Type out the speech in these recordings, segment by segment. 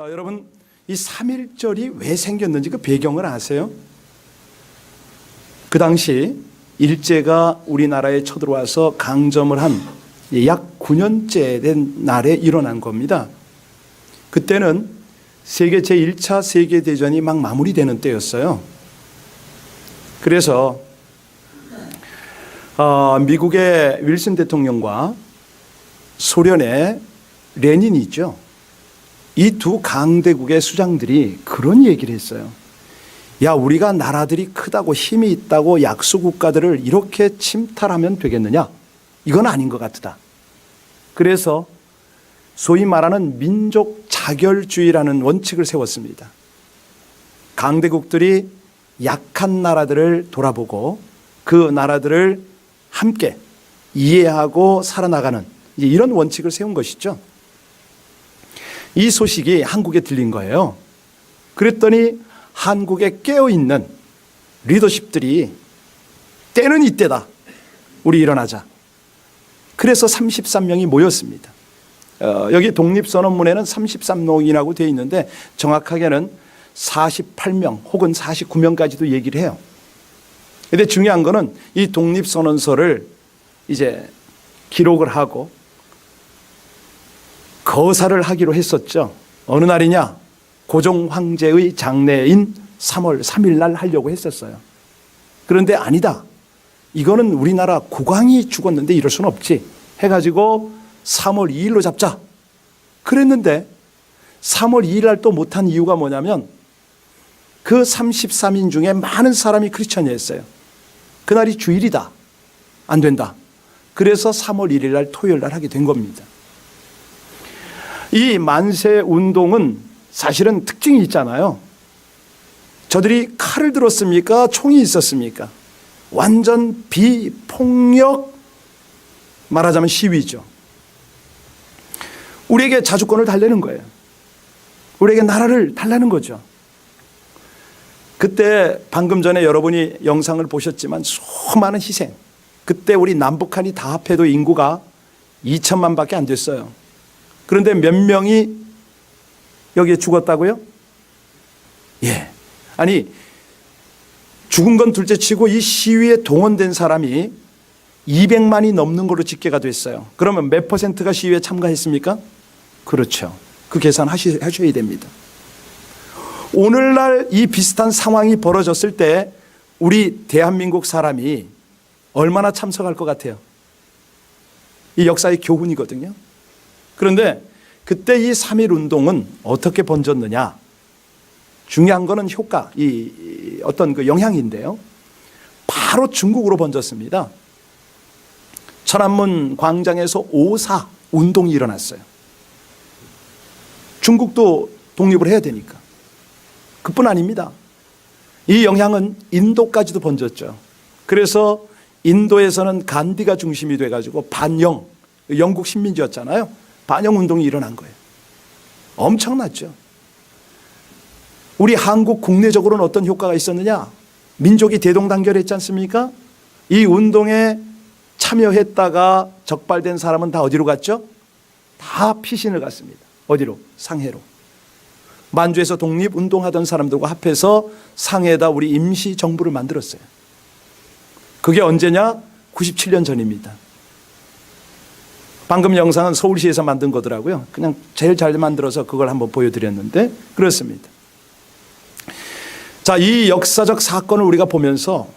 여러분, 이 3.1절이 왜 생겼는지 그 배경을 아세요? 그 당시 일제가 우리나라에 쳐들어와서 강점을 한 약 9년째 된 날에 일어난 겁니다. 그때는 세계 제1차 세계대전이 막 마무리되는 때였어요. 그래서 미국의 윌슨 대통령과 소련의 레닌이 있죠. 이 두 강대국의 수장들이 그런 얘기를 했어요. 야, 우리가 나라들이 크다고 힘이 있다고 약소국가들을 이렇게 침탈하면 되겠느냐? 이건 아닌 것 같다. 그래서 소위 말하는 민족 자결주의라는 원칙을 세웠습니다. 강대국들이 약한 나라들을 돌아보고 그 나라들을 함께 이해하고 살아나가는 이런 원칙을 세운 것이죠. 이 소식이 한국에 들린 거예요. 그랬더니 한국에 깨어있는 리더십들이 때는 이때다. 우리 일어나자. 그래서 33명이 모였습니다. 여기 독립선언문에는 33명이라고 되어 있는데 정확하게는 48명 혹은 49명까지도 얘기를 해요. 그런데 중요한 거는 이 독립선언서를 이제 기록을 하고 거사를 하기로 했었죠. 어느 날이냐? 고종 황제의 장래인 3월 3일 날 하려고 했었어요. 그런데 아니다. 이거는 우리나라 국왕이 죽었는데 이럴 수는 없지. 해가지고 3월 2일로 잡자. 그랬는데 3월 2일 날 또 못한 이유가 뭐냐면 그 33인 중에 많은 사람이 크리스천이었어요. 그날이 주일이다. 안 된다. 그래서 3월 1일 날 토요일 날 하게 된 겁니다. 이 만세 운동은 사실은 특징이 있잖아요. 저들이 칼을 들었습니까? 총이 있었습니까? 완전 비폭력, 말하자면 시위죠. 우리에게 자주권을 달라는 거예요. 우리에게 나라를 달라는 거죠. 그때 방금 전에 여러분이 영상을 보셨지만 수많은 희생. 그때 우리 남북한이 다 합해도 인구가 2천만밖에 안 됐어요. 그런데 몇 명이 여기에 죽었다고요? 예. 아니, 죽은 건 둘째치고 이 시위에 동원된 사람이 200만이 넘는 걸로 집계가 됐어요. 그러면 몇 퍼센트가 시위에 참가했습니까? 그렇죠. 그 계산 하셔야 됩니다. 오늘날 이 비슷한 상황이 벌어졌을 때 우리 대한민국 사람이 얼마나 참석할 것 같아요? 이 역사의 교훈이거든요. 그런데 그때 이 3.1 운동은 어떻게 번졌느냐? 중요한 거는 효과, 이 어떤 그 영향인데요. 바로 중국으로 번졌습니다. 천안문 광장에서 5.4 운동이 일어났어요. 중국도 독립을 해야 되니까. 그뿐 아닙니다. 이 영향은 인도까지도 번졌죠. 그래서 인도에서는 간디가 중심이 돼가지고 반영, 영국 식민지였잖아요. 반영 운동이 일어난 거예요. 엄청났죠. 우리 한국 국내적으로는 어떤 효과가 있었느냐? 민족이 대동단결했지 않습니까? 이 운동에 참여했다가 적발된 사람은 다 어디로 갔죠? 다 피신을 갔습니다. 어디로? 상해로. 만주에서 독립운동하던 사람들과 합해서 상해에다 우리 임시정부를 만들었어요. 그게 언제냐? 97년 전입니다. 방금 영상은 서울시에서 만든 거더라고요. 그냥 제일 잘 만들어서 그걸 한번 보여드렸는데 그렇습니다. 자, 이 역사적 사건을 우리가 보면서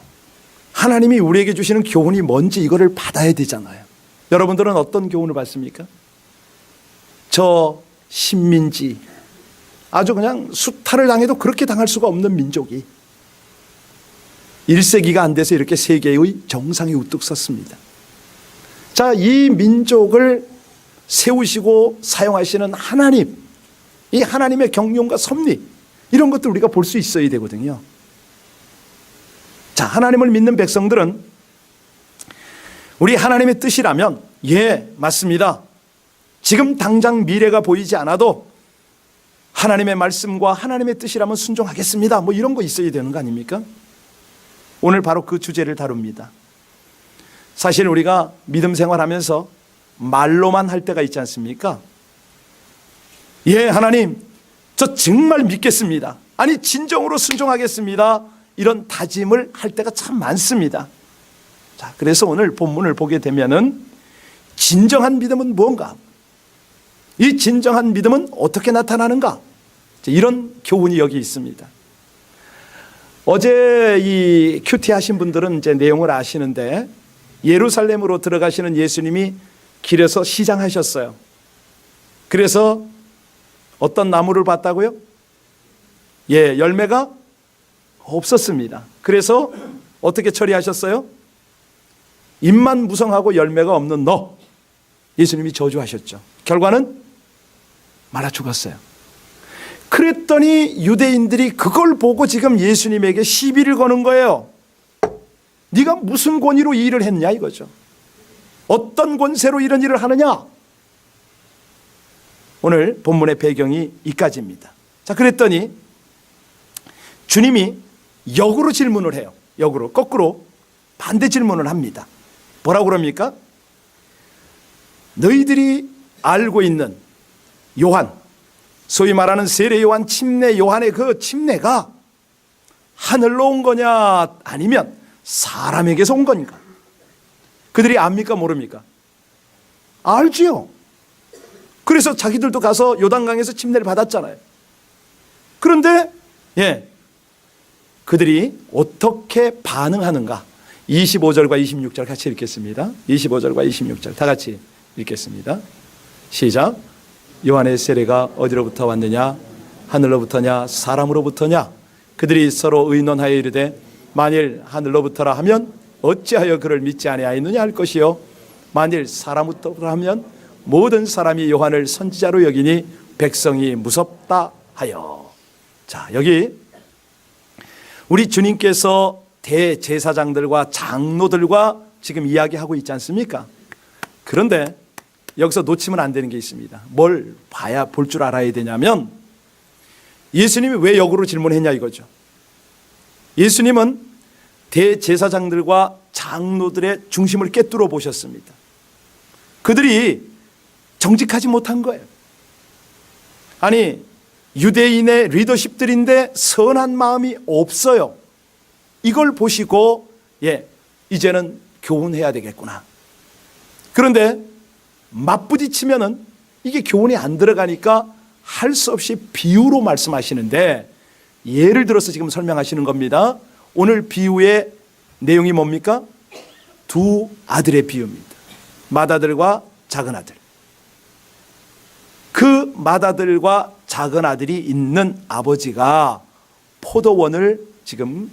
하나님이 우리에게 주시는 교훈이 뭔지 이거를 받아야 되잖아요. 여러분들은 어떤 교훈을 받습니까? 저 식민지, 아주 그냥 수탈을 당해도 그렇게 당할 수가 없는 민족이 1세기가 안 돼서 이렇게 세계의 정상에 우뚝 섰습니다. 자, 이 민족을 세우시고 사용하시는 하나님, 이 하나님의 경륜과 섭리, 이런 것들 우리가 볼 수 있어야 되거든요. 자, 하나님을 믿는 백성들은 우리 하나님의 뜻이라면 예, 맞습니다. 지금 당장 미래가 보이지 않아도 하나님의 말씀과 하나님의 뜻이라면 순종하겠습니다. 뭐 이런 거 있어야 되는 거 아닙니까? 오늘 바로 그 주제를 다룹니다. 사실 우리가 믿음 생활하면서 말로만 할 때가 있지 않습니까? 예, 하나님 저 정말 믿겠습니다. 아니 진정으로 순종하겠습니다. 이런 다짐을 할 때가 참 많습니다. 자, 그래서 오늘 본문을 보게 되면은 진정한 믿음은 뭔가? 이 진정한 믿음은 어떻게 나타나는가? 이런 교훈이 여기 있습니다. 어제 이 큐티 하신 분들은 이제 내용을 아시는데 예루살렘으로 들어가시는 예수님이 길에서 시장하셨어요. 그래서 어떤 나무를 봤다고요? 예, 열매가 없었습니다. 그래서 어떻게 처리하셨어요? 입만 무성하고 열매가 없는 너, 예수님이 저주하셨죠. 결과는 말라 죽었어요. 그랬더니 유대인들이 그걸 보고 지금 예수님에게 시비를 거는 거예요. 네가 무슨 권위로 이 일을 했냐 이거죠. 어떤 권세로 이런 일을 하느냐. 오늘 본문의 배경이 이까지입니다. 자, 그랬더니 주님이 역으로 질문을 해요. 역으로, 거꾸로 반대 질문을 합니다. 뭐라고 그럽니까? 너희들이 알고 있는 요한, 소위 말하는 세례 요한, 침례 요한의 그 침례가 하늘로 온 거냐 아니면 사람에게서 온 거니까? 그들이 압니까 모릅니까? 알지요. 그래서 자기들도 가서 요단강에서 침례를 받았잖아요. 그런데 그들이 어떻게 반응하는가? 25절과 26절 같이 읽겠습니다. 25절과 26절 다 같이 읽겠습니다. 시작. 요한의 세례가 어디로부터 왔느냐? 하늘로부터냐? 사람으로부터냐? 그들이 서로 의논하여 이르되 만일 하늘로부터라 하면 어찌하여 그를 믿지 아니하였느냐 할 것이요 만일 사람부터라 하면 모든 사람이 요한을 선지자로 여기니 백성이 무섭다 하여. 자, 여기 우리 주님께서 대제사장들과 장로들과 지금 이야기하고 있지 않습니까? 그런데 여기서 놓치면 안 되는 게 있습니다. 뭘 봐야 볼 줄 알아야 되냐면 예수님이 왜 역으로 질문했냐 이거죠. 예수님은 대제사장들과 장로들의 중심을 꿰뚫어 보셨습니다. 그들이 정직하지 못한 거예요. 아니 유대인의 리더십들인데 선한 마음이 없어요. 이걸 보시고 이제는 교훈해야 되겠구나. 그런데 맞부딪히면은 이게 교훈이 안 들어가니까 할 수 없이 비유로 말씀하시는데 예를 들어서 지금 설명하시는 겁니다. 오늘 비유의 내용이 뭡니까? 두 아들의 비유입니다. 맏아들과 작은 아들. 그 맏아들과 작은 아들이 있는 아버지가 포도원을 지금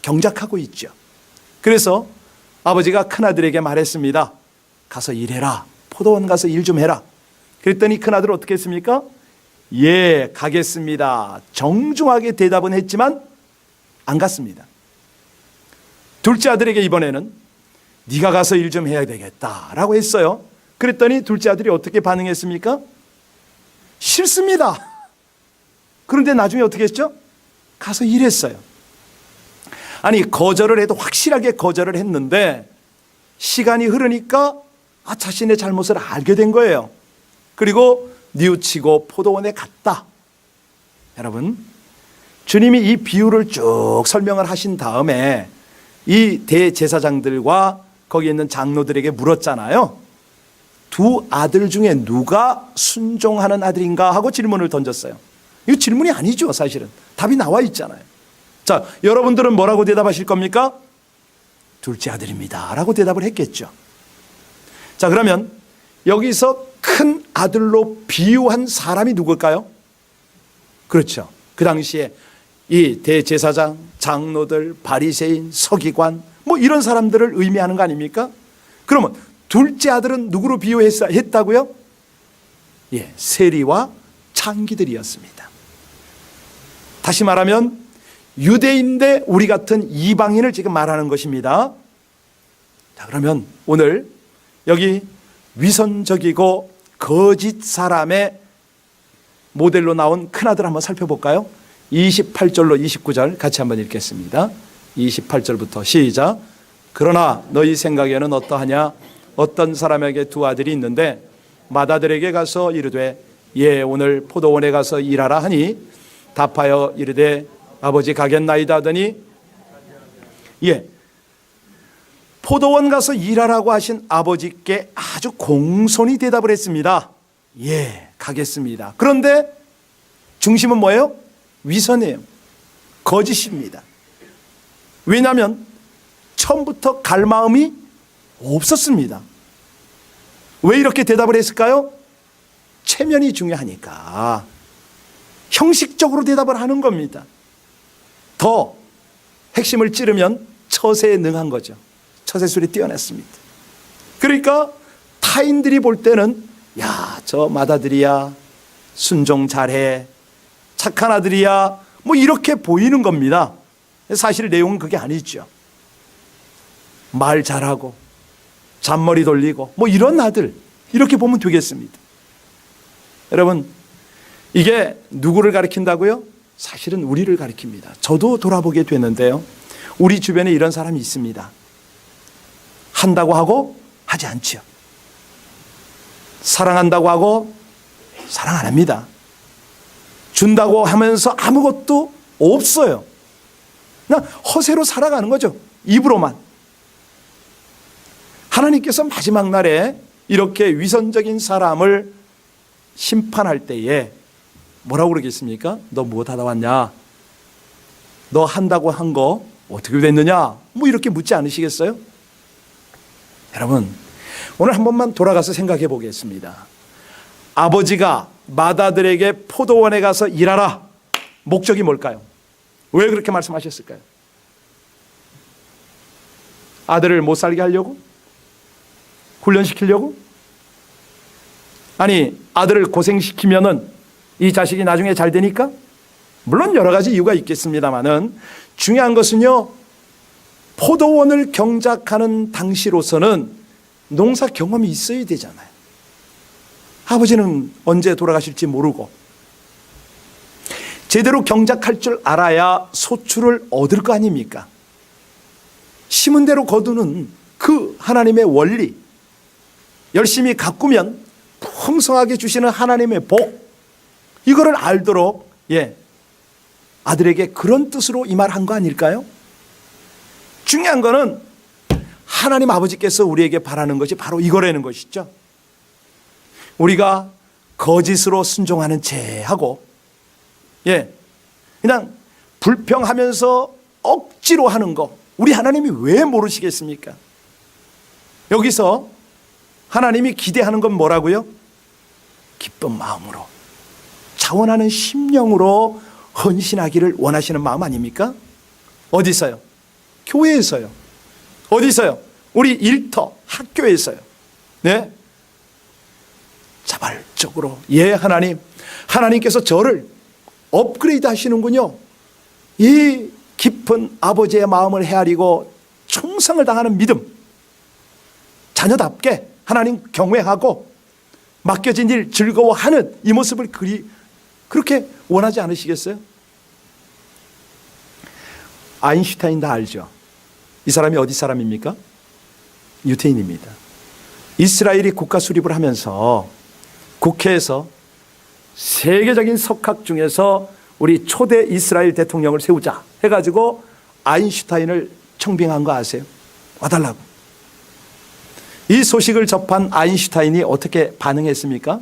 경작하고 있죠. 그래서 아버지가 큰아들에게 말했습니다. 가서 일해라. 포도원 가서 일 좀 해라. 그랬더니 큰아들은 어떻게 했습니까? 예, 가겠습니다. 정중하게 대답은 했지만 안 갔습니다. 둘째 아들에게 이번에는 네가 가서 일 좀 해야 되겠다라고 했어요. 그랬더니 둘째 아들이 어떻게 반응했습니까? 싫습니다. 그런데 나중에 어떻게 했죠? 가서 일했어요. 아니 거절을 해도 확실하게 거절을 했는데 시간이 흐르니까 자신의 잘못을 알게 된 거예요. 그리고 뉘우치고 포도원에 갔다. 여러분, 주님이 이 비유를 쭉 설명을 하신 다음에 이 대제사장들과 거기 있는 장로들에게 물었잖아요. 두 아들 중에 누가 순종하는 아들인가 하고 질문을 던졌어요. 이거 질문이 아니죠, 사실은. 답이 나와 있잖아요. 자, 여러분들은 뭐라고 대답하실 겁니까? 둘째 아들입니다 라고 대답을 했겠죠. 자, 그러면 여기서 큰 아들로 비유한 사람이 누굴까요? 그렇죠. 그 당시에 이 대제사장, 장로들, 바리새인, 서기관 이런 사람들을 의미하는 거 아닙니까? 그러면 둘째 아들은 누구로 비유했다고요? 예, 세리와 창기들이었습니다. 다시 말하면 유대인데 우리 같은 이방인을 지금 말하는 것입니다. 자, 그러면 오늘 여기 위선적이고 거짓 사람의 모델로 나온 큰아들 한번 살펴볼까요? 28절로 29절 같이 한번 읽겠습니다. 28절부터 시작. 그러나 너희 생각에는 어떠하냐? 어떤 사람에게 두 아들이 있는데 맏아들에게 가서 이르되 예, 오늘 포도원에 가서 일하라 하니 답하여 이르되 아버지 가겠나이다 하더니 예, 포도원 가서 일하라고 하신 아버지께 아주 공손히 대답을 했습니다. 예, 가겠습니다. 그런데 중심은 뭐예요? 위선이에요. 거짓입니다. 왜냐하면 처음부터 갈 마음이 없었습니다. 왜 이렇게 대답을 했을까요? 체면이 중요하니까 형식적으로 대답을 하는 겁니다. 더 핵심을 찌르면 처세에 능한 거죠. 처세술이 뛰어났습니다. 그러니까 타인들이 볼 때는 야, 저 맏아들이야, 순종 잘해, 착한 아들이야, 뭐 이렇게 보이는 겁니다. 사실 내용은 그게 아니죠. 말 잘하고 잔머리 돌리고 뭐 이런 아들, 이렇게 보면 되겠습니다. 여러분, 이게 누구를 가리킨다고요? 사실은 우리를 가리킵니다. 저도 돌아보게 되는데요, 우리 주변에 이런 사람이 있습니다. 한다고 하고 하지 않죠. 사랑한다고 하고 사랑 안 합니다. 준다고 하면서 아무것도 없어요. 그냥 허세로 살아가는 거죠. 입으로만. 하나님께서 마지막 날에 이렇게 위선적인 사람을 심판할 때에 뭐라고 그러겠습니까? 너 무엇 하다 왔냐? 너 한다고 한 거 어떻게 됐느냐? 뭐 이렇게 묻지 않으시겠어요? 여러분, 오늘 한 번만 돌아가서 생각해 보겠습니다. 아버지가 맏아들에게 포도원에 가서 일하라, 목적이 뭘까요? 왜 그렇게 말씀하셨을까요? 아들을 못 살게 하려고? 훈련시키려고? 아니, 아들을 고생시키면은 이 자식이 나중에 잘 되니까? 물론 여러 가지 이유가 있겠습니다만은 중요한 것은요, 포도원을 경작하는 당시로서는 농사 경험이 있어야 되잖아요. 아버지는 언제 돌아가실지 모르고 제대로 경작할 줄 알아야 소출을 얻을 거 아닙니까? 심은 대로 거두는 그 하나님의 원리, 열심히 가꾸면 풍성하게 주시는 하나님의 복, 이거를 알도록 아들에게 그런 뜻으로 이 말 한 거 아닐까요? 중요한 거는 하나님 아버지께서 우리에게 바라는 것이 바로 이거라는 것이죠. 우리가 거짓으로 순종하는 채 하고 그냥 불평하면서 억지로 하는 거, 우리 하나님이 왜 모르시겠습니까? 여기서 하나님이 기대하는 건 뭐라고요? 기쁜 마음으로, 자원하는 심령으로 헌신하기를 원하시는 마음 아닙니까? 어디서요? 교회에서요. 어디서요? 우리 일터, 학교에서요. 네? 자발적으로, 하나님께서 저를 업그레이드 하시는군요. 이 깊은 아버지의 마음을 헤아리고 충성을 당하는 믿음, 자녀답게 하나님 경외하고 맡겨진 일 즐거워하는 이 모습을 그렇게 원하지 않으시겠어요? 아인슈타인 다 알죠? 이 사람이 어디 사람입니까? 유태인입니다. 이스라엘이 국가 수립을 하면서 국회에서 세계적인 석학 중에서 우리 초대 이스라엘 대통령을 세우자 해가지고 아인슈타인을 청빙한 거 아세요? 와달라고. 이 소식을 접한 아인슈타인이 어떻게 반응했습니까?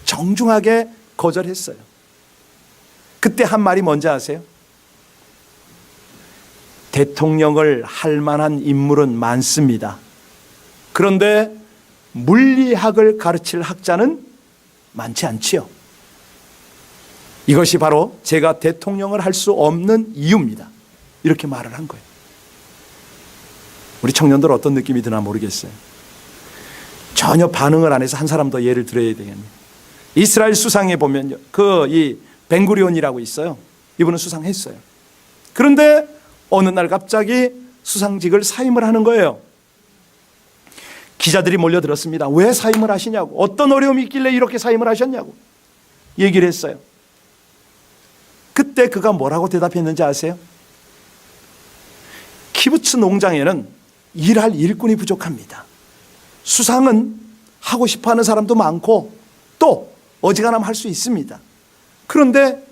정중하게 거절했어요. 그때 한 말이 뭔지 아세요? 대통령을 할 만한 인물은 많습니다. 그런데 물리학을 가르칠 학자는 많지 않지요. 이것이 바로 제가 대통령을 할 수 없는 이유입니다. 이렇게 말을 한 거예요. 우리 청년들 어떤 느낌이 드나 모르겠어요. 전혀 반응을 안 해서 한 사람 더 예를 들어야 되겠네요. 이스라엘 수상에 보면요, 이 벤구리온이라고 있어요. 이분은 수상했어요. 그런데 어느 날 갑자기 수상직을 사임을 하는 거예요. 기자들이 몰려들었습니다. 왜 사임을 하시냐고, 어떤 어려움이 있길래 이렇게 사임을 하셨냐고 얘기를 했어요. 그때 그가 뭐라고 대답했는지 아세요? 키부츠 농장에는 일할 일꾼이 부족합니다. 수상은 하고 싶어하는 사람도 많고 또 어지간하면 할 수 있습니다. 그런데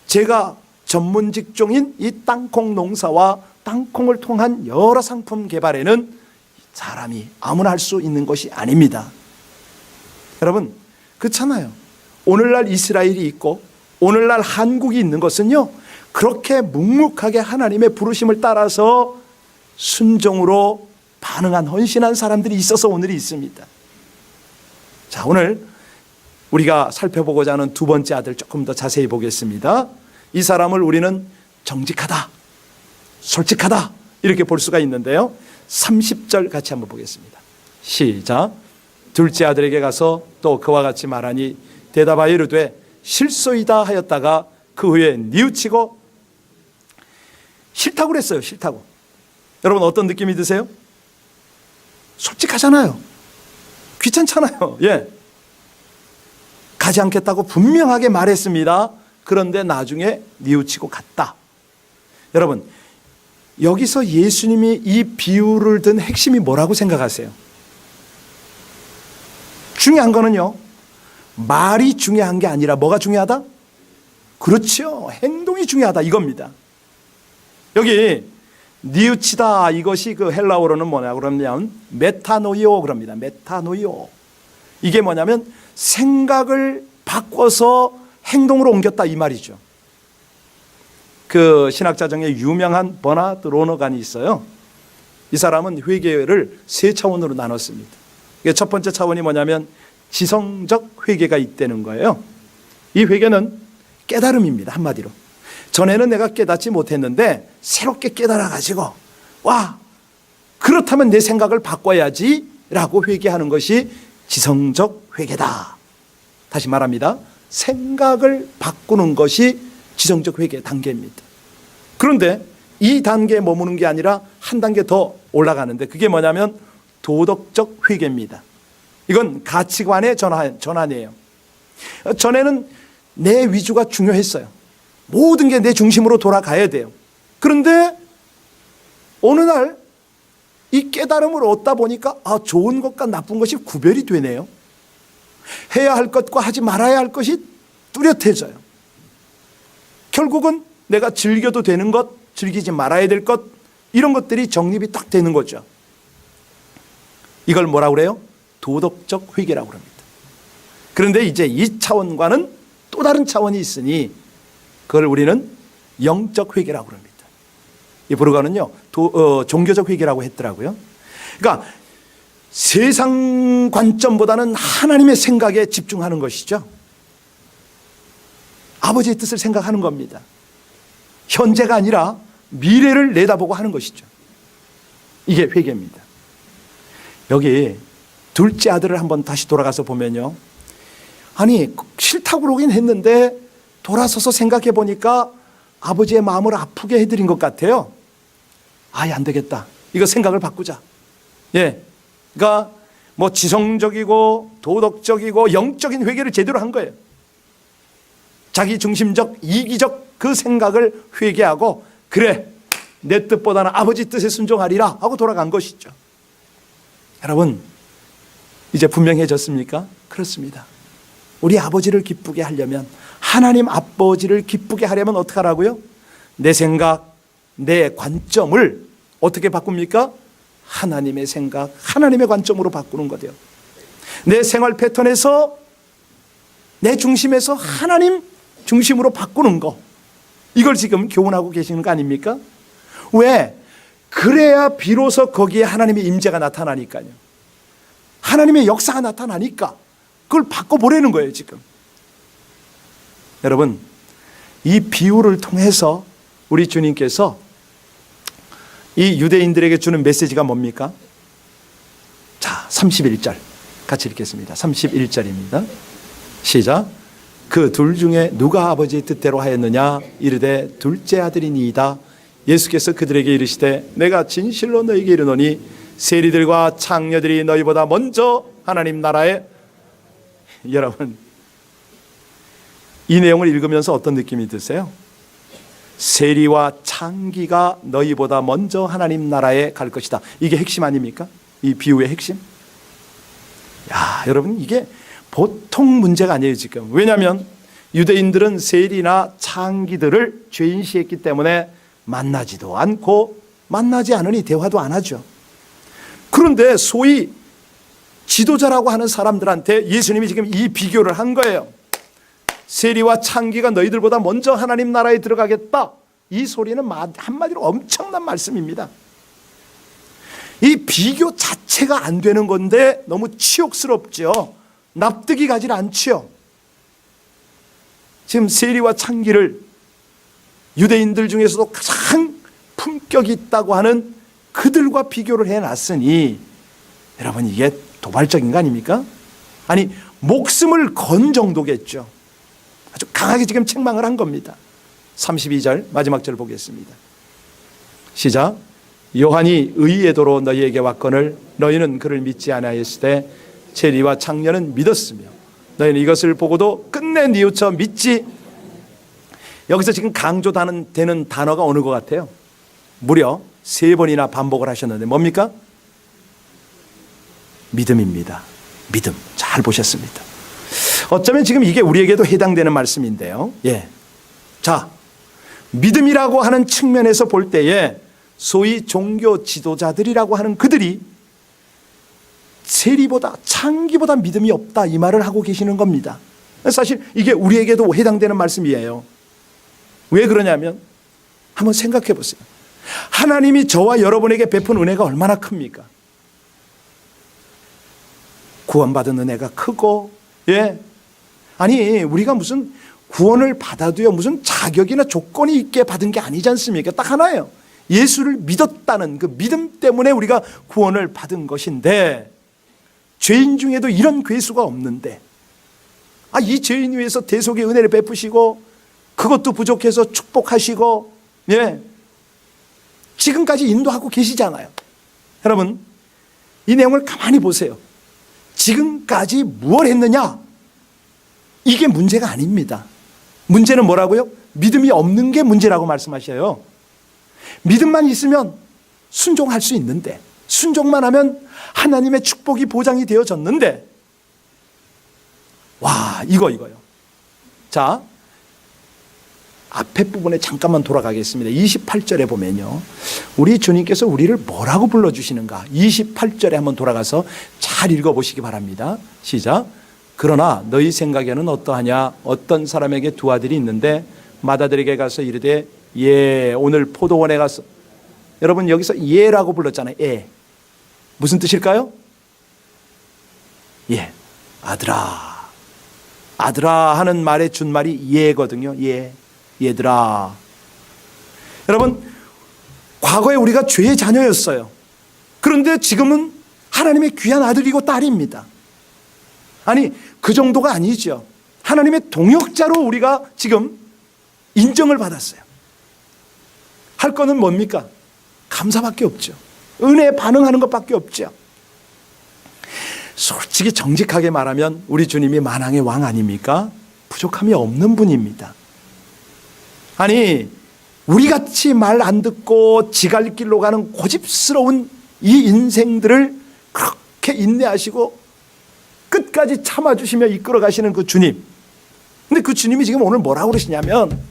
제가 전문 직종인 이 땅콩 농사와 땅콩을 통한 여러 상품 개발에는 사람이 아무나 할 수 있는 것이 아닙니다. 여러분, 그렇잖아요. 오늘날 이스라엘이 있고 오늘날 한국이 있는 것은요, 그렇게 묵묵하게 하나님의 부르심을 따라서 순종으로 반응한 헌신한 사람들이 있어서 오늘이 있습니다. 자, 오늘 우리가 살펴보고자 하는 두 번째 아들 조금 더 자세히 보겠습니다. 이 사람을 우리는 정직하다, 솔직하다 이렇게 볼 수가 있는데요. 30절 같이 한번 보겠습니다. 시작. 둘째 아들에게 가서 또 그와 같이 말하니 대답하여 이르되 실소이다 하였다가 그 후에 뉘우치고 싫다고 그랬어요. 싫다고. 여러분 어떤 느낌이 드세요? 솔직하잖아요. 귀찮잖아요. 예. 가지 않겠다고 분명하게 말했습니다. 그런데 나중에 뉘우치고 갔다. 여러분, 여기서 예수님이 이 비유를 든 핵심이 뭐라고 생각하세요? 중요한 거는요, 말이 중요한 게 아니라 뭐가 중요하다? 그렇죠. 행동이 중요하다 이겁니다. 여기 뉘우치다 이것이 그 헬라어로는 뭐냐 그러면 메타노이오 그럽니다. 메타노이오. 이게 뭐냐면 생각을 바꿔서 행동으로 옮겼다 이 말이죠. 그 신학자 중에 유명한 버나드 로너간이 있어요. 이 사람은 회개를 세 차원으로 나눴습니다. 첫 번째 차원이 뭐냐면 지성적 회개가 있다는 거예요. 이 회개는 깨달음입니다. 한마디로. 전에는 내가 깨닫지 못했는데 새롭게 깨달아가지고 와, 그렇다면 내 생각을 바꿔야지 라고 회개하는 것이 지성적 회개다. 다시 말합니다. 생각을 바꾸는 것이 지성적 회개 단계입니다. 그런데 이 단계에 머무는 게 아니라 한 단계 더 올라가는데 그게 뭐냐면 도덕적 회개입니다. 이건 가치관의 전환이에요. 전에는 내 위주가 중요했어요. 모든 게 내 중심으로 돌아가야 돼요. 그런데 어느 날 이 깨달음을 얻다 보니까 좋은 것과 나쁜 것이 구별이 되네요. 해야 할 것과 하지 말아야 할 것이 뚜렷해져요. 결국은 내가 즐겨도 되는 것, 즐기지 말아야 될 것, 이런 것들이 정립이 딱 되는 거죠. 이걸 뭐라고 그래요? 도덕적 회개라고 합니다. 그런데 이제 이 차원과는 또 다른 차원이 있으니 그걸 우리는 영적 회개라고 합니다. 이 브루가는요, 종교적 회개라고 했더라고요. 그러니까 세상 관점보다는 하나님의 생각에 집중하는 것이죠. 아버지의 뜻을 생각하는 겁니다. 현재가 아니라 미래를 내다보고 하는 것이죠. 이게 회개입니다. 여기 둘째 아들을 한번 다시 돌아가서 보면요, 아니 싫다고 그러긴 했는데 돌아서서 생각해 보니까 아버지의 마음을 아프게 해드린 것 같아요. 아예 안 되겠다. 이거 생각을 바꾸자. 예, 그러니까 뭐 지성적이고 도덕적이고 영적인 회개를 제대로 한 거예요. 자기 중심적 이기적 그 생각을 회개하고 그래 내 뜻보다는 아버지 뜻에 순종하리라 하고 돌아간 것이죠. 여러분 이제 분명해졌습니까? 그렇습니다. 우리 아버지를 기쁘게 하려면, 하나님 아버지를 기쁘게 하려면 어떻게 하라고요? 내 생각, 내 관점을 어떻게 바꿉니까? 하나님의 생각, 하나님의 관점으로 바꾸는 거예요. 내 생활 패턴에서, 내 중심에서 하나님 중심으로 바꾸는 거, 이걸 지금 교훈하고 계시는 거 아닙니까? 왜? 그래야 비로소 거기에 하나님의 임재가 나타나니까요. 하나님의 역사가 나타나니까 그걸 바꿔보려는 거예요 지금. 여러분 이 비유를 통해서 우리 주님께서 이 유대인들에게 주는 메시지가 뭡니까? 자, 31절 같이 읽겠습니다. 31절입니다. 시작. 그 둘 중에 누가 아버지의 뜻대로 하였느냐? 이르되 둘째 아들이니이다. 예수께서 그들에게 이르시되 내가 진실로 너희에게 이르노니 세리들과 창녀들이 너희보다 먼저 하나님 나라에. 여러분 이 내용을 읽으면서 어떤 느낌이 드세요? 세리와 창기가 너희보다 먼저 하나님 나라에 갈 것이다. 이게 핵심 아닙니까? 이 비유의 핵심. 야, 여러분 이게 보통 문제가 아니에요 지금. 왜냐하면 유대인들은 세리나 창기들을 죄인시했기 때문에 만나지도 않고 만나지 않으니 대화도 안 하죠. 그런데 소위 지도자라고 하는 사람들한테 예수님이 지금 이 비교를 한 거예요. 세리와 창기가 너희들보다 먼저 하나님 나라에 들어가겠다. 이 소리는 한마디로 엄청난 말씀입니다. 이 비교 자체가 안 되는 건데 너무 치욕스럽죠. 납득이 가지 않죠. 지금 세리와 창기를 유대인들 중에서도 가장 품격이 있다고 하는 그들과 비교를 해놨으니 여러분 이게 도발적인 거 아닙니까? 아니 목숨을 건 정도겠죠. 아주 강하게 지금 책망을 한 겁니다. 32절 마지막 절 보겠습니다. 시작. 요한이 의의 도로 너희에게 왔거늘 너희는 그를 믿지 아니하였으되 세리와 창녀는 믿었으며 너희는 이것을 보고도 끝내 뉘우쳐 믿지. 여기서 지금 강조되는 단어가 어느 것 같아요? 무려 3번이나 반복을 하셨는데 뭡니까? 믿음입니다. 믿음. 잘 보셨습니다. 어쩌면 지금 이게 우리에게도 해당되는 말씀인데요. 예. 자, 믿음이라고 하는 측면에서 볼 때에 소위 종교 지도자들이라고 하는 그들이 세리보다 창기보다 믿음이 없다 이 말을 하고 계시는 겁니다. 사실 이게 우리에게도 해당되는 말씀이에요. 왜 그러냐면 한번 생각해 보세요. 하나님이 저와 여러분에게 베푼 은혜가 얼마나 큽니까? 구원받은 은혜가 크고, 예. 아니, 우리가 무슨 구원을 받아도요, 무슨 자격이나 조건이 있게 받은 게 아니지 않습니까? 딱 하나예요. 예수를 믿었다는 그 믿음 때문에 우리가 구원을 받은 것인데, 죄인 중에도 이런 괴수가 없는데, 이 죄인 위해서 대속의 은혜를 베푸시고, 그것도 부족해서 축복하시고, 예. 지금까지 인도하고 계시잖아요. 여러분, 이 내용을 가만히 보세요. 지금까지 무엇 했느냐? 이게 문제가 아닙니다. 문제는 뭐라고요? 믿음이 없는 게 문제라고 말씀하셔요. 믿음만 있으면 순종할 수 있는데, 순종만 하면 하나님의 축복이 보장이 되어졌는데, 와, 이거요. 자, 앞에 부분에 잠깐만 돌아가겠습니다. 28절에 보면요, 우리 주님께서 우리를 뭐라고 불러주시는가? 28절에 한번 돌아가서 잘 읽어보시기 바랍니다. 시작. 그러나 너희 생각에는 어떠하냐? 어떤 사람에게 2 아들이 있는데 맏아들에게 가서 이르되 예, 오늘 포도원에 가서. 여러분 여기서 예라고 불렀잖아요. 예. 무슨 뜻일까요? 예, 아들아. 아들아 하는 말의 준말이 예거든요. 예. 얘들아. 여러분, 과거에 우리가 죄의 자녀였어요. 그런데 지금은 하나님의 귀한 아들이고 딸입니다. 아니, 그 정도가 아니죠. 하나님의 동역자로 우리가 지금 인정을 받았어요. 할 거는 뭡니까? 감사밖에 없죠. 은혜에 반응하는 것밖에 없죠. 솔직히 정직하게 말하면 우리 주님이 만왕의 왕 아닙니까? 부족함이 없는 분입니다. 아니, 우리같이 말 안 듣고 지갈 길로 가는 고집스러운 이 인생들을 그렇게 인내하시고 끝까지 참아주시며 이끌어 가시는 그 주님. 근데 그 주님이 지금 오늘 뭐라고 그러시냐면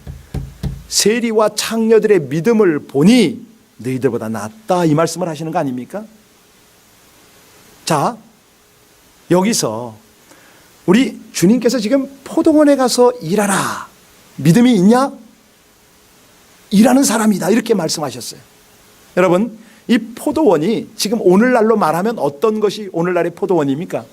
세리와 창녀들의 믿음을 보니 너희들보다 낫다 이 말씀을 하시는 거 아닙니까? 자, 여기서 우리 주님께서 지금 포도원에 가서 일하라. 믿음이 있냐? 일하는 사람이다 이렇게 말씀하셨어요. 여러분, 이 포도원이 지금 오늘날로 말하면 어떤 것이 오늘날의 포도원입니까?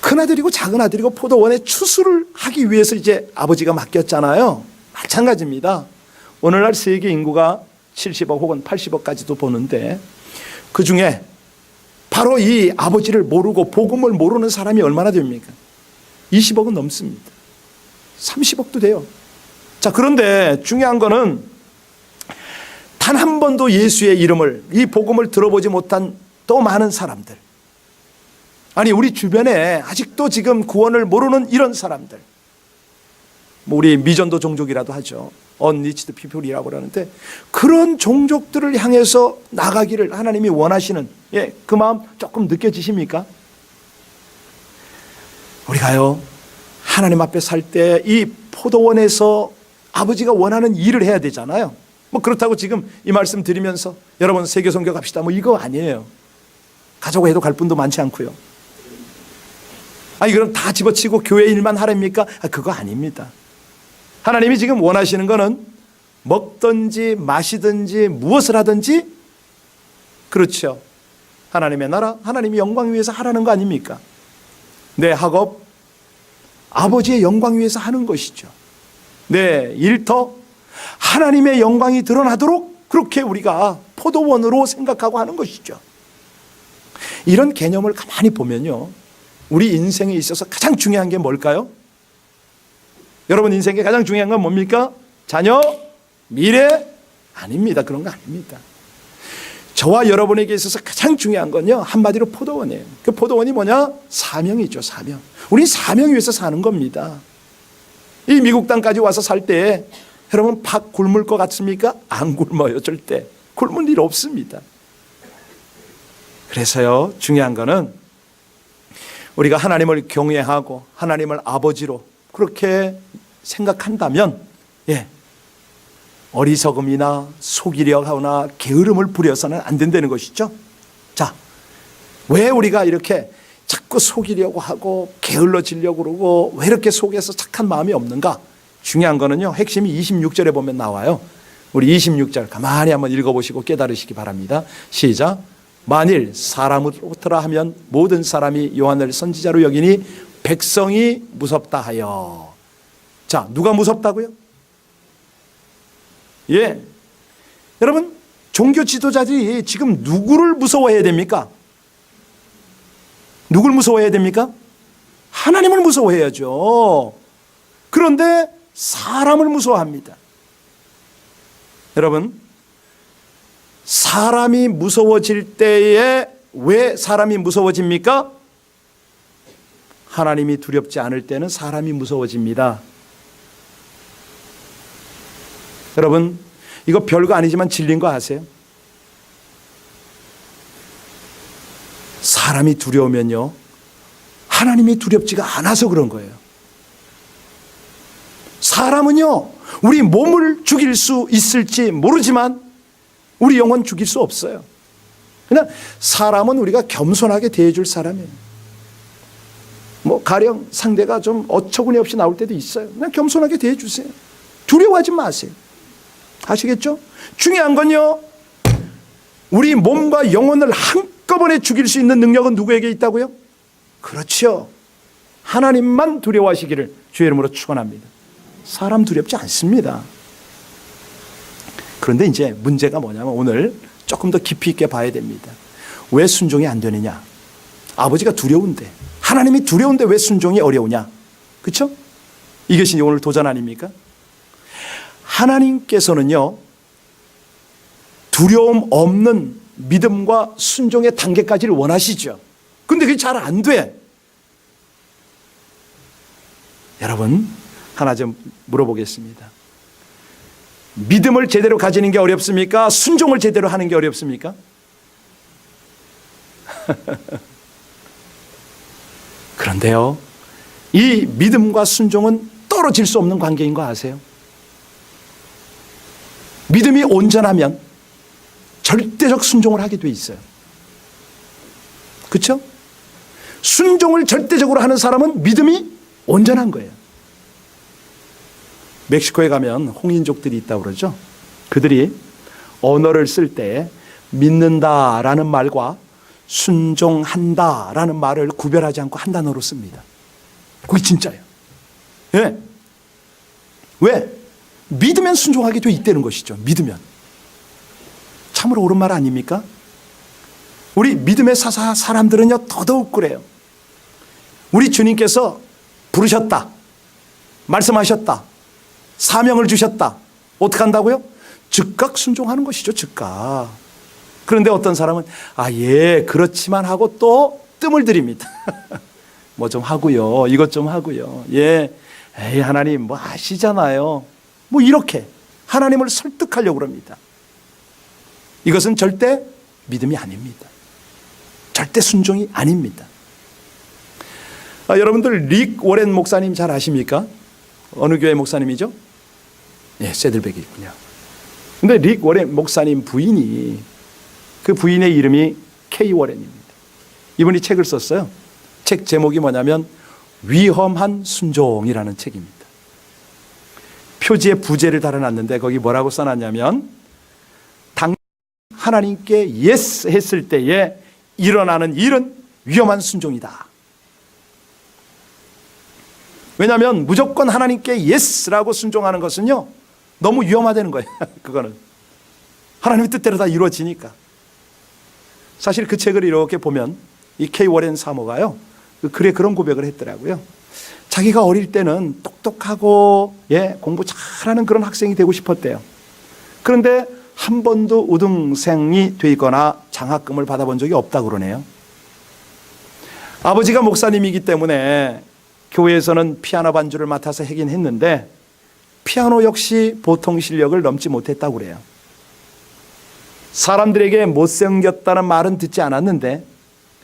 큰아들이고 작은아들이고 포도원에 추수를 하기 위해서 이제 아버지가 맡겼잖아요. 마찬가지입니다. 오늘날 세계 인구가 70억 혹은 80억까지도 보는데 그 중에 바로 이 아버지를 모르고 복음을 모르는 사람이 얼마나 됩니까? 20억은 넘습니다. 30억도 돼요. 자, 그런데 중요한 거는 단 한 번도 예수의 이름을, 이 복음을 들어보지 못한 또 많은 사람들. 아니, 우리 주변에 아직도 지금 구원을 모르는 이런 사람들. 뭐 우리 미전도 종족이라도 하죠. unreached people이라고 그러는데 그런 종족들을 향해서 나가기를 하나님이 원하시는 그 마음 조금 느껴지십니까? 우리가요, 하나님 앞에 살 때 이 포도원에서 아버지가 원하는 일을 해야 되잖아요. 뭐 그렇다고 지금 이 말씀 드리면서 여러분 세계 선교 갑시다 뭐 이거 아니에요. 가자고 해도 갈 분도 많지 않고요. 아니 그럼 다 집어치고 교회 일만 하랍니까? 그거 아닙니다. 하나님이 지금 원하시는 거는 먹든지 마시든지 무엇을 하든지, 그렇죠, 하나님의 나라, 하나님의 영광 위해서 하라는 거 아닙니까? 내 학업 아버지의 영광 위해서 하는 것이죠. 내 일터 하나님의 영광이 드러나도록 그렇게 우리가 포도원으로 생각하고 하는 것이죠. 이런 개념을 가만히 보면요, 우리 인생에 있어서 가장 중요한 게 뭘까요? 여러분 인생에 가장 중요한 건 뭡니까? 자녀? 미래? 아닙니다. 그런 거 아닙니다. 저와 여러분에게 있어서 가장 중요한 건요, 한마디로 포도원이에요. 그 포도원이 뭐냐? 사명이죠. 사명. 우린 사명 위해서 사는 겁니다. 이 미국 땅까지 와서 살 때 여러분 팍 굶을 것 같습니까? 안 굶어요. 절대 굶을 일 없습니다. 그래서요, 중요한 거는 우리가 하나님을 경외하고 하나님을 아버지로 그렇게 생각한다면, 어리석음이나 속이려거나 게으름을 부려서는 안 된다는 것이죠. 자, 왜 우리가 이렇게 자꾸 속이려고 하고 게을러지려고 그러고 왜 이렇게 속에서 착한 마음이 없는가? 중요한 거는요, 핵심이 26절에 보면 나와요. 우리 26절 가만히 한번 읽어보시고 깨달으시기 바랍니다. 시작. 만일 사람으로부터라 하면 모든 사람이 요한을 선지자로 여기니 백성이 무섭다 하여. 자, 누가 무섭다고요? 여러분 종교 지도자들이 지금 누구를 무서워해야 됩니까? 누굴 무서워해야 됩니까? 하나님을 무서워해야죠. 그런데 사람을 무서워합니다. 여러분, 사람이 무서워질 때에 왜 사람이 무서워집니까? 하나님이 두렵지 않을 때는 사람이 무서워집니다. 여러분, 이거 별거 아니지만 진리인 거 아세요? 사람이 두려우면요, 하나님이 두렵지가 않아서 그런 거예요. 사람은요, 우리 몸을 죽일 수 있을지 모르지만 우리 영혼 죽일 수 없어요. 그냥 사람은 우리가 겸손하게 대해줄 사람이에요. 뭐 가령 상대가 좀 어처구니 없이 나올 때도 있어요. 그냥 겸손하게 대해주세요. 두려워하지 마세요. 아시겠죠? 중요한 건요, 우리 몸과 영혼을 한꺼번에 죽일 수 있는 능력은 누구에게 있다고요? 그렇죠. 하나님만 두려워하시기를 주의 이름으로 축원합니다. 사람 두렵지 않습니다. 그런데 이제 문제가 뭐냐면 오늘 조금 더 깊이 있게 봐야 됩니다. 왜 순종이 안 되느냐? 아버지가 두려운데, 하나님이 두려운데 왜 순종이 어려우냐? 그렇죠? 이것이 오늘 도전 아닙니까? 하나님께서는요, 두려움 없는 믿음과 순종의 단계까지를 원하시죠. 근데 그게 잘 안 돼. 여러분, 하나 좀 물어보겠습니다. 믿음을 제대로 가지는 게 어렵습니까? 순종을 제대로 하는 게 어렵습니까? 그런데요, 이 믿음과 순종은 떨어질 수 없는 관계인 거 아세요? 믿음이 온전하면 절대적 순종을 하게 돼 있어요. 그렇죠? 순종을 절대적으로 하는 사람은 믿음이 온전한 거예요. 멕시코에 가면 홍인족들이 있다고 그러죠. 그들이 언어를 쓸 때 믿는다라는 말과 순종한다라는 말을 구별하지 않고 한 단어로 씁니다. 그게 진짜예요. 예. 왜? 믿으면 순종하게 돼 있다는 것이죠. 믿으면. 참으로 옳은 말 아닙니까? 우리 믿음의 사람들은요, 더더욱 그래요. 우리 주님께서 부르셨다, 말씀하셨다, 사명을 주셨다. 어떻게 한다고요? 즉각 순종하는 것이죠. 즉각. 그런데 어떤 사람은 그렇지만 하고 또 뜸을 들입니다. 뭐 좀 하고요, 이것 좀 하고요. 에이 하나님 뭐 아시잖아요. 뭐 이렇게 하나님을 설득하려고 합니다. 이것은 절대 믿음이 아닙니다. 절대 순종이 아닙니다. 여러분들 릭 워렌 목사님 잘 아십니까? 어느 교회 목사님이죠? 예, 새들백이군요. 근데 릭 워렌 목사님 부인이, 그 부인의 이름이 K 워렌입니다. 이분이 책을 썼어요. 책 제목이 뭐냐면 위험한 순종이라는 책입니다. 표지에 부제를 달아놨는데 거기 뭐라고 써놨냐면 당 하나님께 예스 했을 때에 일어나는 일은 위험한 순종이다. 왜냐하면 무조건 하나님께 예스라고 순종하는 것은요 너무 위험하다는 거예요. 그거는 하나님의 뜻대로 다 이루어지니까. 사실 그 책을 이렇게 보면 이 K 워렌 사모가요 그 글에 그런 고백을 했더라고요. 자기가 어릴 때는 똑똑하고 공부 잘하는 그런 학생이 되고 싶었대요. 그런데 한 번도 우등생이 되거나 장학금을 받아본 적이 없다고 그러네요. 아버지가 목사님이기 때문에 교회에서는 피아노 반주를 맡아서 하긴 했는데 피아노 역시 보통 실력을 넘지 못했다고 그래요. 사람들에게 못생겼다는 말은 듣지 않았는데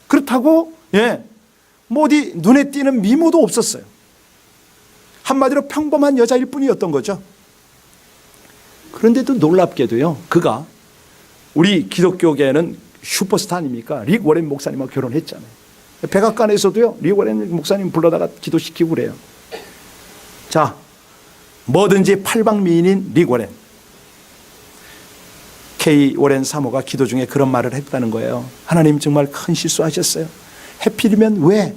그렇다고 뭐 어디 눈에 띄는 미모도 없었어요. 한마디로 평범한 여자일 뿐이었던 거죠. 그런데도 놀랍게도요 그가 우리 기독교계에는 슈퍼스타 아닙니까? 릭 워렌 목사님하고 결혼했잖아요. 백악관에서도요 릭 워렌 목사님 불러다가 기도시키고 그래요. 자, 뭐든지 팔방미인인 릭 워렌, K 워렌 사모가 기도 중에 그런 말을 했다는 거예요. 하나님 정말 큰 실수하셨어요. 해필이면 왜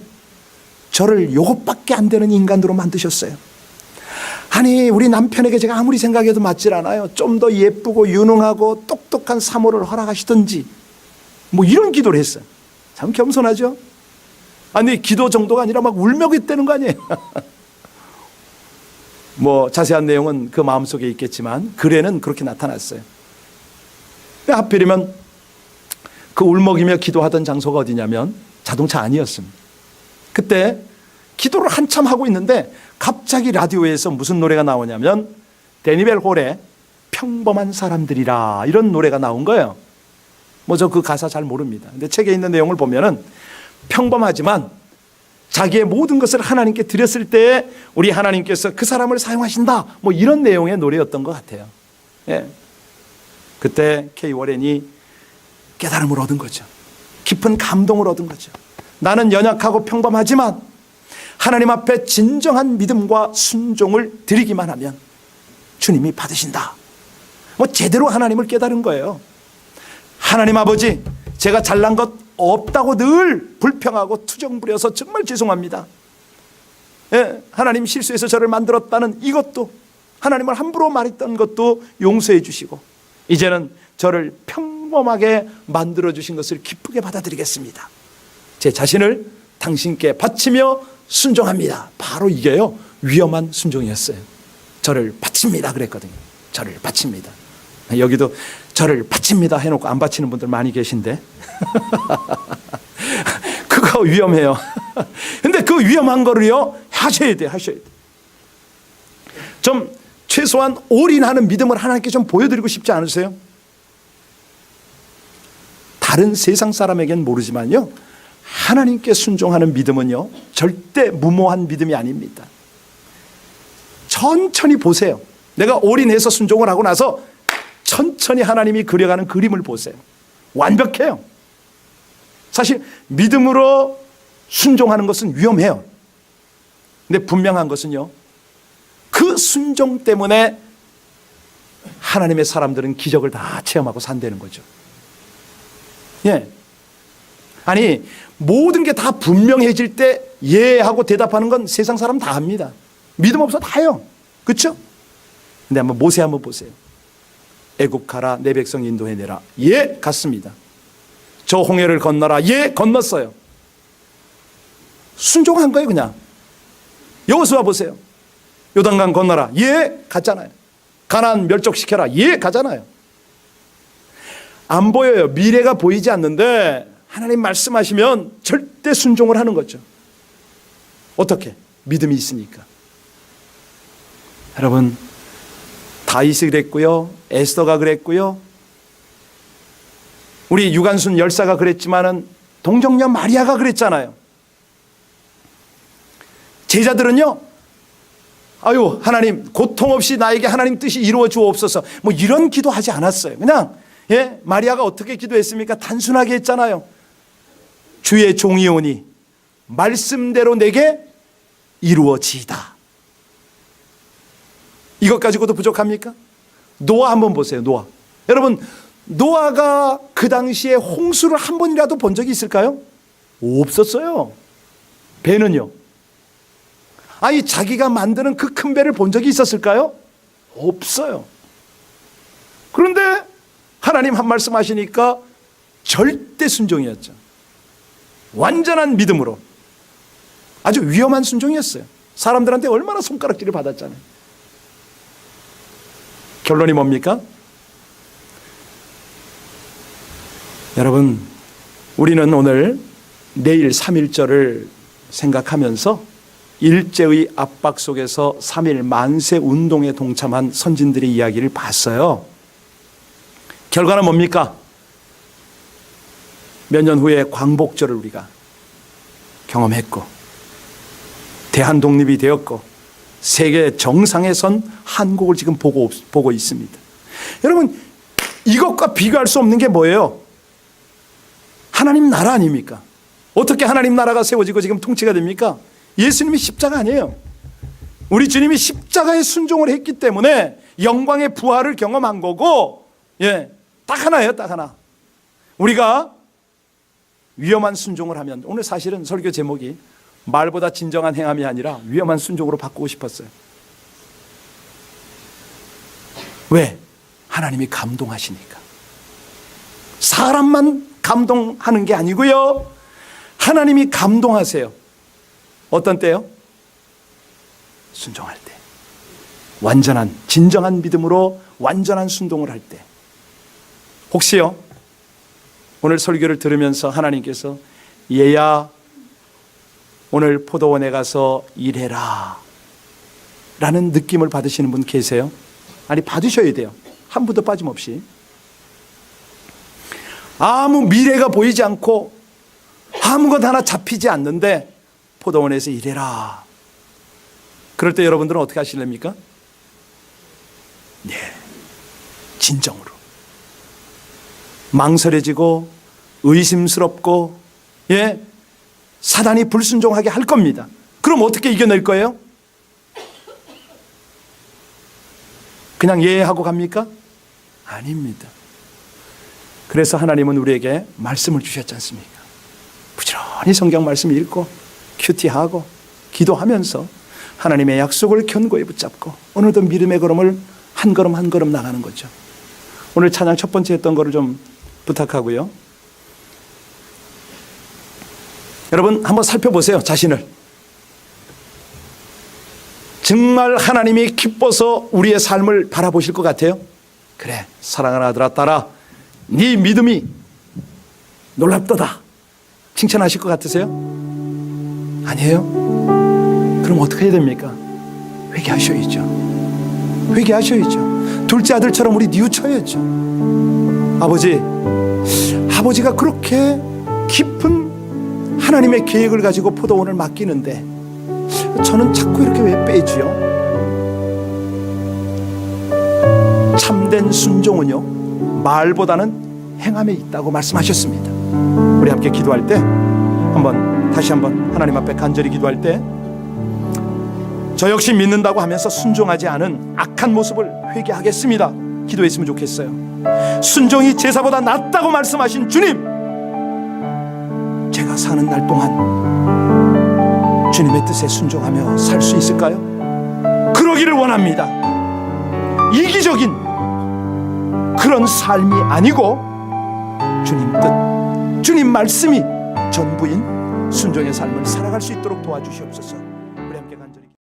저를 이것밖에 안 되는 인간으로 만드셨어요? 아니 우리 남편에게 제가 아무리 생각해도 맞질 않아요. 좀 더 예쁘고 유능하고 똑똑한 사모를 허락하시든지 뭐 이런 기도를 했어요. 참 겸손하죠. 아니 기도 정도가 아니라 막 울먹였다는 거 아니에요. 뭐 자세한 내용은 그 마음속에 있겠지만 글에는 그렇게 나타났어요. 하필이면 그 울먹이며 기도하던 장소가 어디냐면 자동차 안이었습니다. 그때 기도를 한참 하고 있는데 갑자기 라디오에서 무슨 노래가 나오냐면 데니벨 홀의 평범한 사람들이라 이런 노래가 나온 거예요. 뭐 저 그 가사 잘 모릅니다. 근데 책에 있는 내용을 보면은 평범하지만 자기의 모든 것을 하나님께 드렸을 때 우리 하나님께서 그 사람을 사용하신다 뭐 이런 내용의 노래였던 것 같아요. 그때 K 워렌이 깨달음을 얻은 거죠. 깊은 감동을 얻은 거죠. 나는 연약하고 평범하지만 하나님 앞에 진정한 믿음과 순종을 드리기만 하면 주님이 받으신다. 뭐 제대로 하나님을 깨달은 거예요. 하나님 아버지, 제가 잘난 것 없다고 늘 불평하고 투정 부려서 정말 죄송합니다. 하나님 실수해서 저를 만들었다는 이것도, 하나님을 함부로 말했던 것도 용서해 주시고 이제는 저를 평범하게 만들어 주신 것을 기쁘게 받아들이겠습니다. 제 자신을 당신께 바치며 순종합니다. 바로 이게요 위험한 순종이었어요. 저를 바칩니다 그랬거든요. 저를 바칩니다. 여기도 저를 바칩니다 해놓고 안 바치는 분들 많이 계신데 그거 위험해요. 근데 그 위험한 거를요 하셔야 돼요. 좀 최소한 올인하는 믿음을 하나님께 좀 보여드리고 싶지 않으세요? 다른 세상 사람에겐 모르지만요 하나님께 순종하는 믿음은요 절대 무모한 믿음이 아닙니다. 천천히 보세요. 내가 올인해서 순종을 하고 나서 천천히 하나님이 그려가는 그림을 보세요. 완벽해요. 사실 믿음으로 순종하는 것은 위험해요. 근데 분명한 것은요 그 순종 때문에 하나님의 사람들은 기적을 다 체험하고 산다는 거죠. 아니 모든 게 다 분명해질 때 예 하고 대답하는 건 세상 사람 다 합니다. 믿음 없어 다 해요. 그렇죠? 근데 한번 모세 한번 보세요. 애굽 가라, 내 백성 인도해내라. 예, 갔습니다. 저 홍해를 건너라. 예, 건넜어요. 순종한 거예요 그냥. 여호수아 보세요. 요단강 건너라. 예, 갔잖아요. 가나안 멸족시켜라. 예, 가잖아요. 안 보여요. 미래가 보이지 않는데 하나님 말씀하시면 절대 순종을 하는 거죠. 어떻게? 믿음이 있으니까. 여러분 다윗이 그랬고요. 에스더가 그랬고요. 우리 유관순 열사가 그랬지만은 동정녀 마리아가 그랬잖아요. 제자들은요, 아유 하나님 고통 없이 나에게 하나님 뜻이 이루어 주옵소서 뭐 이런 기도하지 않았어요. 그냥 마리아가 어떻게 기도했습니까? 단순하게 했잖아요. 주의 종이 오니 말씀대로 내게 이루어지이다. 이것 가지고도 부족합니까? 노아 한번 보세요. 노아. 여러분, 노아가 그 당시에 홍수를 한 번이라도 본 적이 있을까요? 없었어요. 배는요? 아니 자기가 만드는 그 큰 배를 본 적이 있었을까요? 없어요. 그런데 하나님 한 말씀 하시니까 절대 순종이었죠. 완전한 믿음으로. 아주 위험한 순종이었어요. 사람들한테 얼마나 손가락질을 받았잖아요. 결론이 뭡니까? 여러분, 우리는 오늘 내일 3.1절을 생각하면서 일제의 압박 속에서 3.1 만세 운동에 동참한 선진들의 이야기를 봤어요. 결과는 뭡니까? 몇 년 후에 광복절을 우리가 경험했고 대한 독립이 되었고 세계 정상에 선 한국을 지금 보고 있습니다. 여러분, 이것과 비교할 수 없는 게 뭐예요? 하나님 나라 아닙니까? 어떻게 하나님 나라가 세워지고 지금 통치가 됩니까? 예수님이 십자가 아니에요. 우리 주님이 십자가에 순종을 했기 때문에 영광의 부활을 경험한 거고, 딱 하나예요, 딱 하나. 우리가 위험한 순종을 하면, 오늘 사실은 설교 제목이 말보다 진정한 행함이 아니라 위험한 순종으로 바꾸고 싶었어요. 왜? 하나님이 감동하시니까. 사람만 감동하는 게 아니고요, 하나님이 감동하세요. 어떤 때요? 순종할 때. 완전한 진정한 믿음으로 완전한 순종을 할 때. 혹시요, 오늘 설교를 들으면서 하나님께서 얘야 오늘 포도원에 가서 일해라 라는 느낌을 받으시는 분 계세요? 아니, 받으셔야 돼요. 한 분도 빠짐없이. 아무 미래가 보이지 않고 아무것 하나 잡히지 않는데 포도원에서 일해라. 그럴 때 여러분들은 어떻게 하실랍니까? 진정으로. 망설여지고 의심스럽고 사단이 불순종하게 할 겁니다. 그럼 어떻게 이겨낼 거예요? 그냥 예하고 갑니까? 아닙니다. 그래서 하나님은 우리에게 말씀을 주셨지 않습니까? 부지런히 성경 말씀 읽고 큐티하고 기도하면서 하나님의 약속을 견고히 붙잡고 오늘도 믿음의 걸음을 한 걸음 한 걸음 나가는 거죠. 오늘 찬양 첫 번째 했던 거를 좀 부탁하고요. 여러분 한번 살펴보세요. 자신을. 정말 하나님이 기뻐서 우리의 삶을 바라보실 것 같아요? 그래, 사랑하는 아들아 딸아, 네 믿음이 놀랍도다 칭찬하실 것 같으세요? 아니에요? 그럼 어떻게 해야 됩니까? 회개하셔야죠. 회개하셔야죠. 둘째 아들처럼 우리 뉘우쳐야죠. 아버지가 그렇게 깊은 하나님의 계획을 가지고 포도원을 맡기는데 저는 자꾸 이렇게 왜 빼지요? 참된 순종은요, 말보다는 행함에 있다고 말씀하셨습니다. 우리 함께 기도할 때 다시 한번 하나님 앞에 간절히 기도할 때 저 역시 믿는다고 하면서 순종하지 않은 악한 모습을 회개하겠습니다. 기도했으면 좋겠어요. 순종이 제사보다 낫다고 말씀하신 주님, 제가 사는 날 동안 주님의 뜻에 순종하며 살 수 있을까요? 그러기를 원합니다. 이기적인 그런 삶이 아니고 주님 뜻, 주님 말씀이 전부인 순종의 삶을 살아갈 수 있도록 도와주시옵소서.